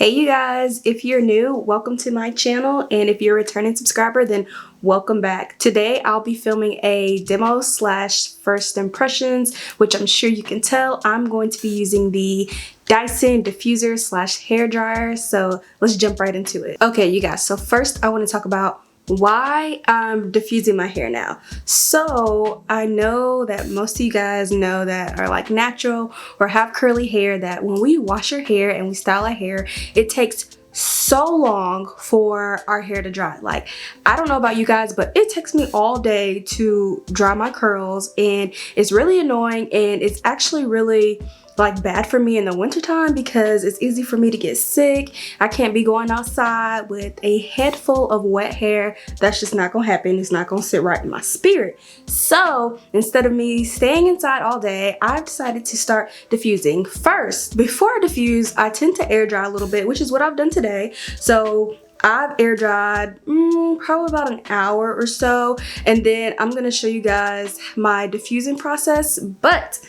Hey you guys, if you're new, welcome to my channel, and if you're a returning subscriber, then welcome back. Today I'll be filming a demo slash first impressions, which I'm sure you can tell I'm going to be using the Dyson Diffuser slash hair dryer. So let's jump right into it. Okay you guys, so first I want to talk about why I'm diffusing my hair now. So I know that most of you guys know that are like natural or have curly hair that when we wash our hair and we style our hair, it takes so long for our hair to dry. Like, I don't know about you guys, but it takes me all day to dry my curls, and it's really annoying, and it's actually really like bad for me in the wintertime because it's easy for me to get sick. I can't be going outside with a head full of wet hair. That's just not gonna happen. It's not gonna sit right in my spirit. So instead of me staying inside all day, I've decided to start diffusing. First, before I diffuse, I tend to air dry a little bit, which is what I've done today. So I've air dried probably about an hour or so, and then I'm gonna show you guys my diffusing process. But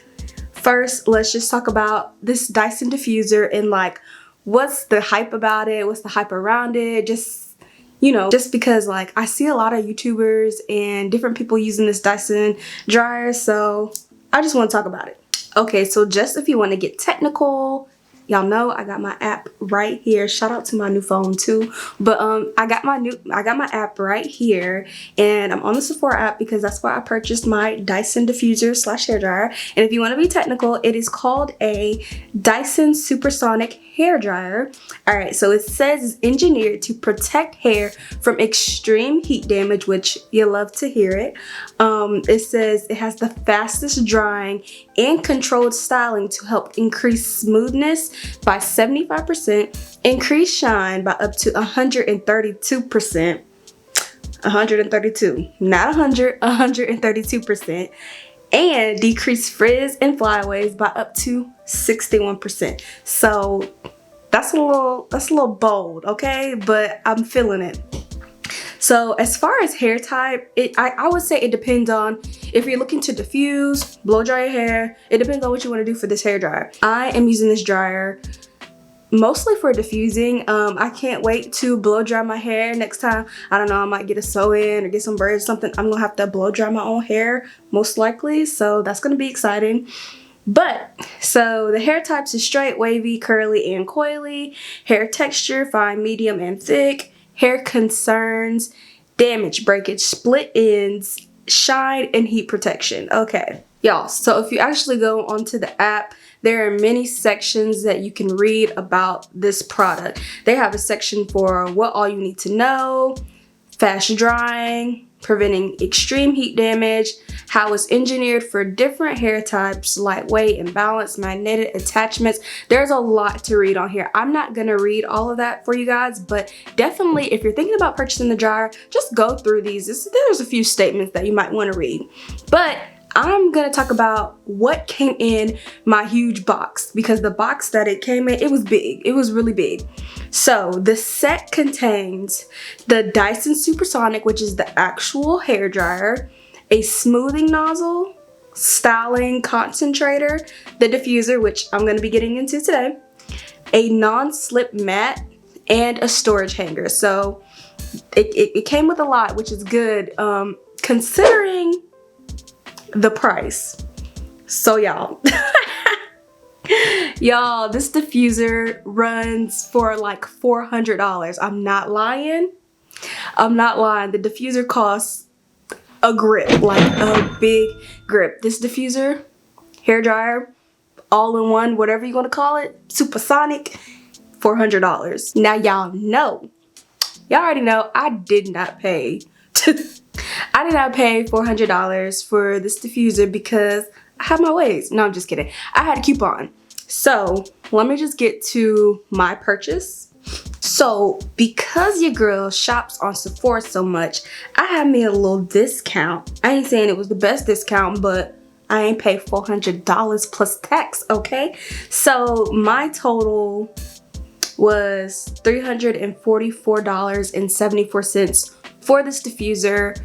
first, let's just talk about this Dyson diffuser and like what's the hype about it, what's the hype around it, just, you know, just because like I see a lot of YouTubers and different people using this Dyson dryer, so I just want to talk about it. Okay, so just if you want to get technical, y'all know I got my app right here. Shout out to my new phone too. But I got my app right here, and I'm on the Sephora app because that's where I purchased my Dyson diffuser slash hair dryer. And if you want to be technical, it is called a Dyson Supersonic hair dryer. All right, so it says it's engineered to protect hair from extreme heat damage, which you love to hear it. It says it has the fastest drying and controlled styling to help increase smoothness by 75%, increase shine by up to 132%. 132, not 100, 132%. And decrease frizz and flyaways by up to 61%. So that's a little bold, okay? But I'm feeling it. So as far as hair type, I would say it depends on if you're looking to diffuse, blow dry your hair. It depends on what you want to do for this hair dryer. I am using this dryer mostly for diffusing. I can't wait to blow dry my hair next time. I don't know, I might get a sew-in or get some braids or something. I'm gonna have to blow dry my own hair most likely, so that's gonna be exciting. But so the hair types is straight, wavy, curly, and coily. Hair texture, fine, medium, and thick. Hair concerns, damage, breakage, split ends, shine, and heat protection. Okay, y'all, so if you actually go onto the app, there are many sections that you can read about this product. They have a section for what all you need to know, fast drying, preventing extreme heat damage, how it's engineered for different hair types, lightweight and balanced, magnetic attachments. There's a lot to read on here. I'm not gonna read all of that for you guys, but definitely if you're thinking about purchasing the dryer, just go through these. There's a few statements that you might wanna read. But I'm gonna talk about what came in my huge box, because the box that it came in, it was big. It was really big. So the set contains the Dyson Supersonic, which is the actual hair dryer, a smoothing nozzle, styling concentrator, the diffuser, which I'm gonna be getting into today, a non-slip mat, and a storage hanger. So it came with a lot, which is good considering the price. So y'all, y'all, this diffuser runs for like $400. I'm not lying. I'm not lying. The diffuser costs a grip, like a big grip. This diffuser, hair dryer, all in one, whatever you want to call it, supersonic, $400. Now y'all already know I did not pay I did not pay $400 for this diffuser because I have my ways. No, I'm just kidding. I had a coupon. So let me just get to my purchase. So because your girl shops on Sephora so much, I had me a little discount. I ain't saying it was the best discount, but I ain't paid $400 plus tax, okay? So my total was $344.74 for this diffuser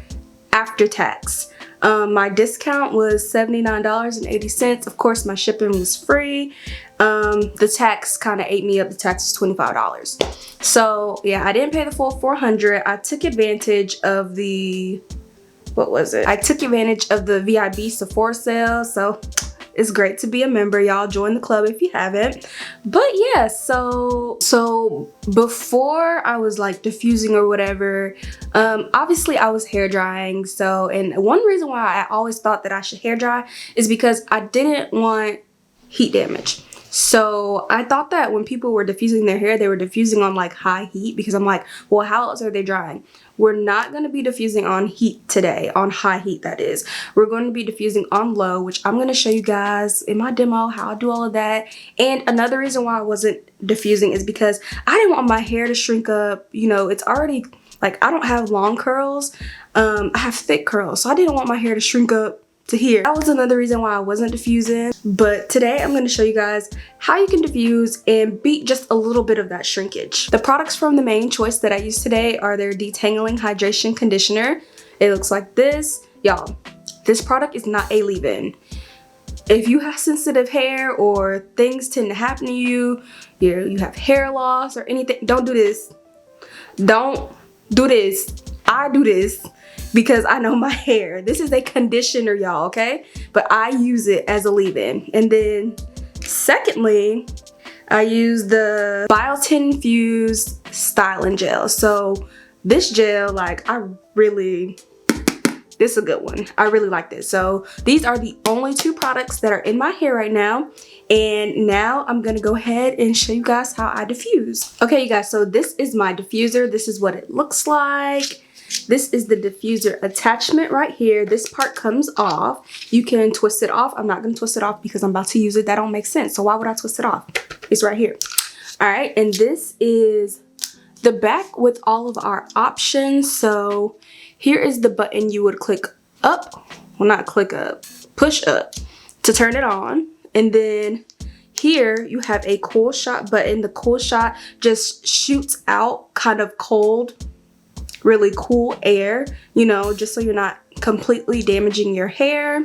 after tax. My discount was $79.80. Of course, my shipping was free. The tax kind of ate me up. The tax was $25. So yeah, I didn't pay the full $400. I took advantage of the, what was it? I took advantage of the VIB Sephora sale. So it's great to be a member. Y'all join the club if you haven't. But yeah, so before I was like diffusing or whatever, obviously I was hair drying. So, and one reason why I always thought that I should hair dry is because I didn't want heat damage. So I thought that when people were diffusing their hair, they were diffusing on like high heat, because I'm like, well, how else are they drying? We're not going to be diffusing on heat today, on high heat that is. We're going to be diffusing on low, which I'm going to show you guys in my demo how I do all of that. And another reason why I wasn't diffusing is because I didn't want my hair to shrink up. You know, it's already like, I don't have long curls. I have thick curls, so I didn't want my hair to shrink up to here. That was another reason why I wasn't diffusing. But today I'm going to show you guys how you can diffuse and beat just a little bit of that shrinkage. The products from the main choice that I use today are their detangling hydration conditioner. It looks like this. Y'all, this product is not a leave-in. If you have sensitive hair or things tend to happen to you, you have hair loss or anything, don't do this. Don't do this. I do this because I know my hair. This is a conditioner, y'all, okay? But I use it as a leave-in. And then secondly, I use the biotin infused styling gel. So this gel, like, this is a good one. I really like this. So these are the only two products that are in my hair right now. And now I'm gonna go ahead and show you guys how I diffuse. Okay, you guys, so this is my diffuser. This is what it looks like. This is the diffuser attachment right here. This part comes off. You can twist it off. I'm not going to twist it off because I'm about to use it. That don't make sense. So why would I twist it off? It's right here. All right. And this is the back with all of our options. So here is the button you would click up. Well, not click up. Push up to turn it on. And then here you have a cool shot button. The cool shot just shoots out kind of cold, really cool air, you know, just so you're not completely damaging your hair.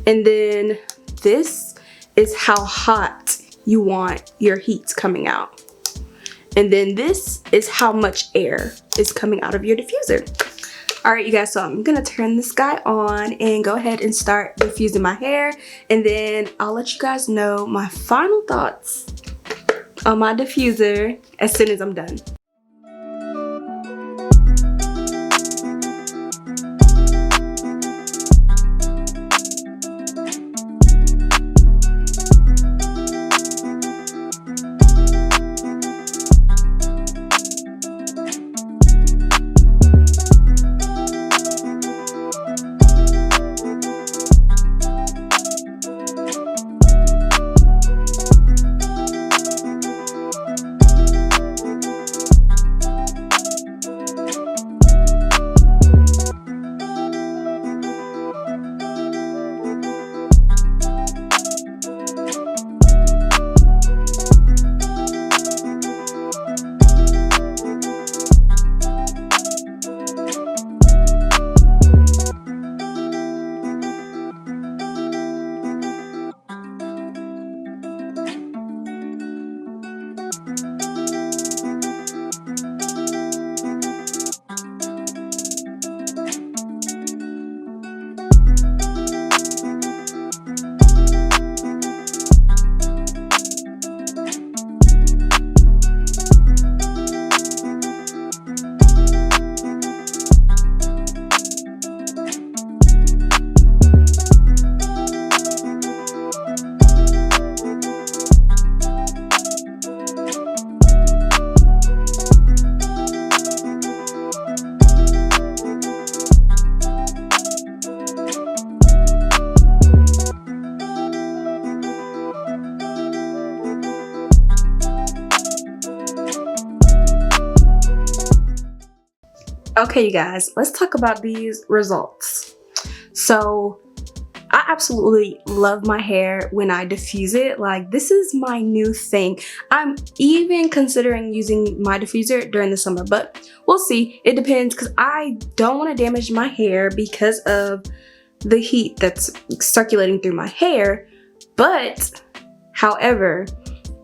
And then this is how hot you want your heats coming out. And then this is how much air is coming out of your diffuser. All right, you guys, so I'm gonna turn this guy on and go ahead and start diffusing my hair. And then I'll let you guys know my final thoughts on my diffuser as soon as I'm done. Okay, you guys, let's talk about these results. So I absolutely love my hair when I diffuse it. Like, this is my new thing. I'm even considering using my diffuser during the summer, but we'll see. It depends, because I don't want to damage my hair because of the heat that's circulating through my hair. But however,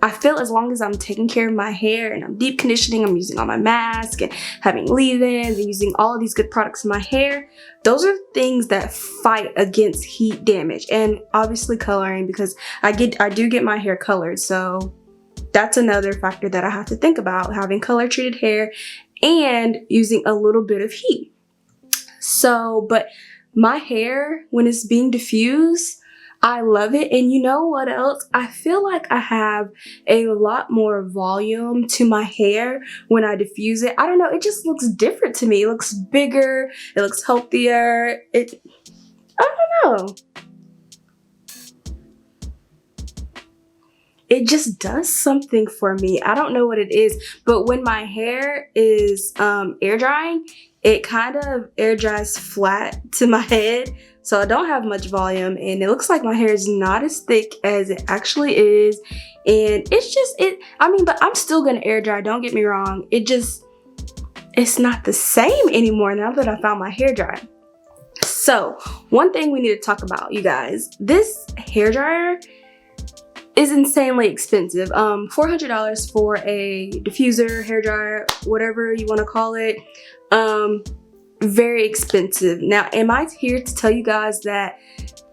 I feel as long as I'm taking care of my hair and I'm deep conditioning, I'm using all my mask and having leave-ins and using all of these good products in my hair, those are things that fight against heat damage. And obviously coloring, because I do get my hair colored, so that's another factor that I have to think about, having color treated hair and using a little bit of heat. So, but my hair, when it's being diffused, I love it. And you know what else? I feel like I have a lot more volume to my hair when I diffuse it. I don't know, it just looks different to me. It looks bigger, it looks healthier. I don't know. It just does something for me. I don't know what it is, but when my hair is air drying, it kind of air dries flat to my head, so I don't have much volume, and it looks like my hair is not as thick as it actually is. And it's just, but I'm still gonna air dry, don't get me wrong. It's not the same anymore now that I found my hair dryer. So one thing we need to talk about, you guys, this hair dryer is insanely expensive. $400 for a diffuser, hair dryer, whatever you want to call it. Very expensive. Now, am I here to tell you guys that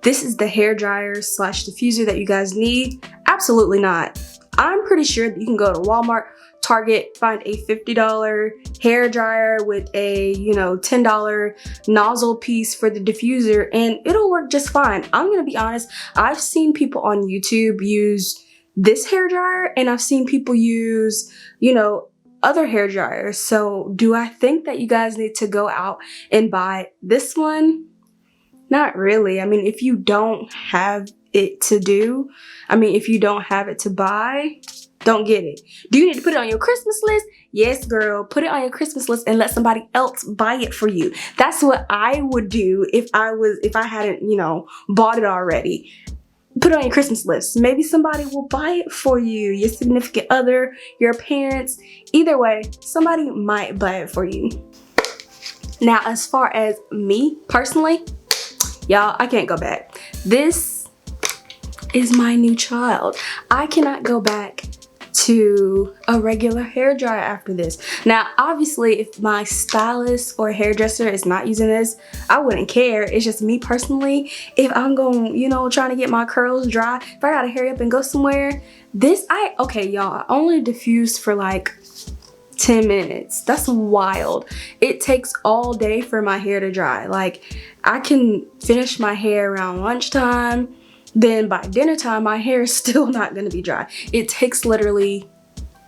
this is the hair dryer slash diffuser that you guys need? Absolutely not. I'm pretty sure that you can go to Walmart, Target, find a $50 hair dryer with a, $10 nozzle piece for the diffuser, and it'll work just fine. I'm gonna be honest, I've seen people on YouTube use this hair dryer, and I've seen people use, other hair dryers. So do I think that you guys need to go out and buy this one? Not really. I mean, if you don't have it if you don't have it to buy, don't get it. Do you need to put it on your Christmas list? Yes, girl, put it on your Christmas list and let somebody else buy it for you. That's what I would do if I hadn't, bought it already. Put it on your Christmas list. Maybe somebody will buy it for you, your significant other, your parents. Either way, somebody might buy it for you. Now, as far as me personally, y'all, I can't go back. This is my new child. I cannot go back to a regular hair dryer after this. Now, obviously, if my stylist or hairdresser is not using this, I wouldn't care. It's just me personally. If I'm going, trying to get my curls dry, if I gotta hurry up and go somewhere, okay, y'all, I only diffused for like 10 minutes. That's wild. It takes all day for my hair to dry. Like, I can finish my hair around lunchtime, then by dinner time, my hair is still not gonna be dry. It takes literally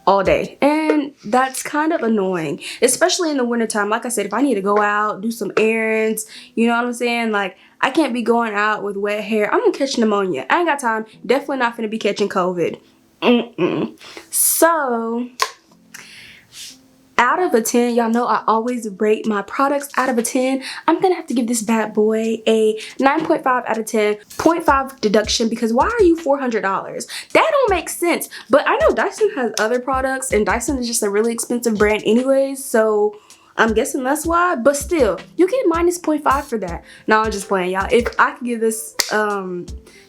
all day, and that's kind of annoying, especially in the wintertime. Like I said, if I need to go out, do some errands, you know what I'm saying? Like, I can't be going out with wet hair. I'm gonna catch pneumonia. I ain't got time. Definitely not gonna be catching COVID. So, out of a 10, y'all know I always rate my products out of a 10. I'm gonna have to give this bad boy a 9.5 out of 10, 0.5 deduction, because why are you $400? That don't make sense. But I know Dyson has other products, and Dyson is just a really expensive brand anyways, so I'm guessing that's why. But still, you get minus 0.5 for that. No, I'm just playing, y'all. If I could give this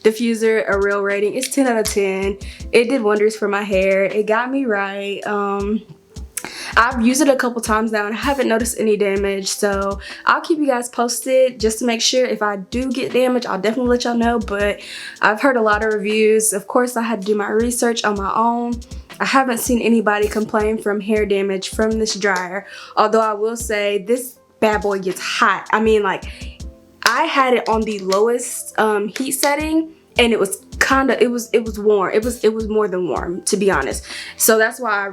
diffuser a real rating, it's 10 out of 10. It did wonders for my hair. It got me right. I've used it a couple times now and I haven't noticed any damage, so I'll keep you guys posted just to make sure. If I do get damage, I'll definitely let y'all know. But I've heard a lot of reviews. Of course, I had to do my research on my own. I haven't seen anybody complain from hair damage from this dryer, although I will say this bad boy gets hot. I mean, like, I had it on the lowest heat setting, and it was warm. It was more than warm, to be honest. So that's why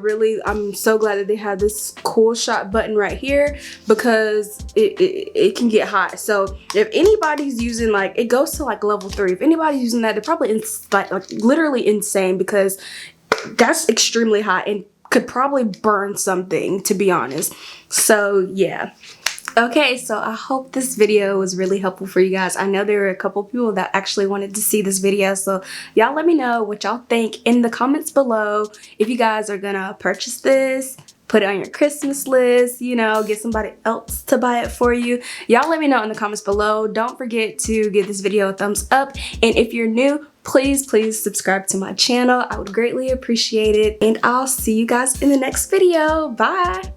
I'm so glad that they have this cool shot button right here, because it can get hot. So if anybody's using, like, it goes to like level 3. If anybody's using that, they're probably like literally insane, because that's extremely hot and could probably burn something, to be honest. So yeah. Okay, so I hope this video was really helpful for you guys. I know there were a couple people that actually wanted to see this video, so y'all let me know what y'all think in the comments below. If you guys are gonna purchase this, put it on your Christmas list, you know, get somebody else to buy it for you. Y'all let me know in the comments below. Don't forget to give this video a thumbs up. And if you're new, please subscribe to my channel. I would greatly appreciate it. And I'll see you guys in the next video. Bye.